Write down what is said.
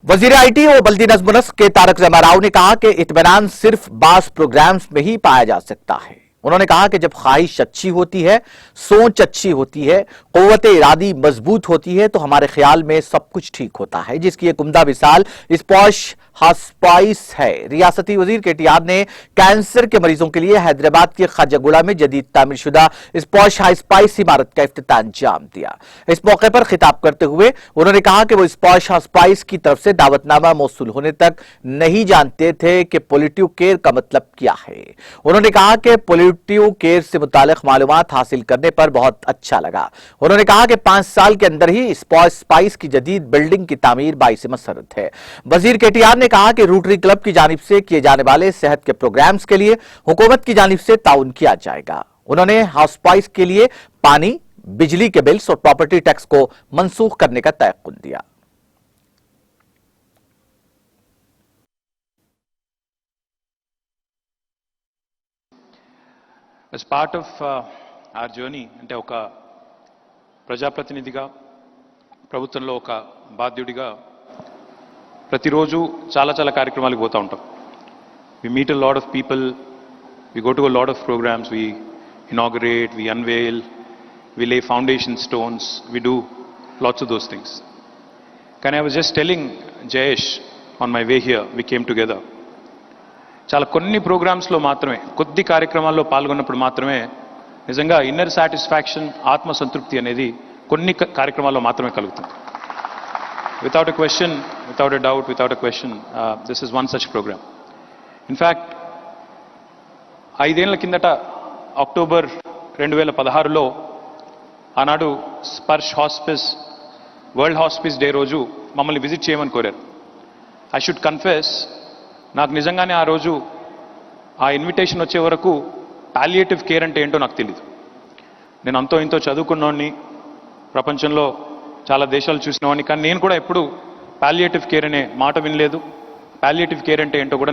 वजीर आईटी और बल्दी नज़्म नस्क के तारक जमा राव ने कहा कि इत्मीनान सिर्फ बास प्रोग्राम्स में ही पाया जा सकता है। उन्होंने कहा कि जब ख्वाहिश अच्छी होती है, सोच अच्छी होती है, क़ुव्वत इरादी मजबूत होती है तो हमारे ख्याल में सब कुछ ठीक होता है, जिसकी एक उम्दा मिसाल स्पॉश हॉस्पाइस है। रियासती वजीर केटीआर ने कैंसर के मरीजों के लिए हैदराबाद के खाजागुड़ा में जदीद तामीरशुदा स्पॉश हॉस्पाइस इमारत का इफ्तिताह अंजाम दिया। इस मौके पर खिताब करते हुए उन्होंने कहा कि वो स्पॉश हॉस्पाइस की तरफ से दावतनामा मौसूल होने तक नहीं जानते थे कि पॉलिटिव केयर का मतलब क्या है। उन्होंने कहा कि पॉलिटिव केयर से मुतालिक मालूमात हासिल करने पर बहुत अच्छा लगा। उन्होंने कहा कि 5 साल के अंदर ही स्पॉश हॉस्पाइस की जदीद बिल्डिंग की तामीर बाइसे मसरत है। वजीर केटीआर ने कहा कि रोटरी क्लब की जानिब से किए जाने वाले सेहत के प्रोग्राम्स के लिए हुकूमत की जानिब से ताउन किया जाएगा। उन्होंने हॉस्पाइस के लिए पानी, बिजली के बिल्स और प्रॉपर्टी टैक्स को मनसूख करने का तयक्कुन दिया। As part of our journey అంటే ఒక ప్రజాప్రతినిధిగా ప్రభుత్వంలో ఒక బాధ్యుడిగా ప్రతిరోజు చాలా కార్యక్రమాలకు పోతూ ఉంటాం. We meet a lot of people, we go to a lot of programs, we inaugurate, we unveil, we lay foundation stones, we do lots of those things. Can I was just telling Jayesh on my way here, we came together. చాలా కొన్ని ప్రోగ్రామ్స్లో మాత్రమే, కొద్ది కార్యక్రమాల్లో పాల్గొన్నప్పుడు మాత్రమే నిజంగా inner satisfaction, ఆత్మ సంతృప్తి అనేది కొన్ని కార్యక్రమాల్లో మాత్రమే కలుగుతుంది. Without a question, without a doubt, without a question, this is one such program. In fact, 5 ఏళ్ల కిందట అక్టోబర్ 2016లో ఆనాడు Sparsh hospice world hospice day రోజు మమ్మల్ని విజిట్ చేయమని కోరారు. ఐ షుడ్ కన్ఫెస్, నాకు నిజంగానే ఆ రోజు ఆ ఇన్విటేషన్ వచ్చే వరకు పాలియేటివ్ కేర్ అంటే ఏంటో నాకు తెలియదు. నేను అంతో ఇంతో చదువుకున్నవాడిని, ప్రపంచంలో చాలా దేశాలు చూసినవాడిని, కానీ నేను కూడా ఎప్పుడు పాలియేటివ్ కేర్ అనే మాట వినలేదు. పాలియేటివ్ కేర్ అంటే ఏంటో కూడా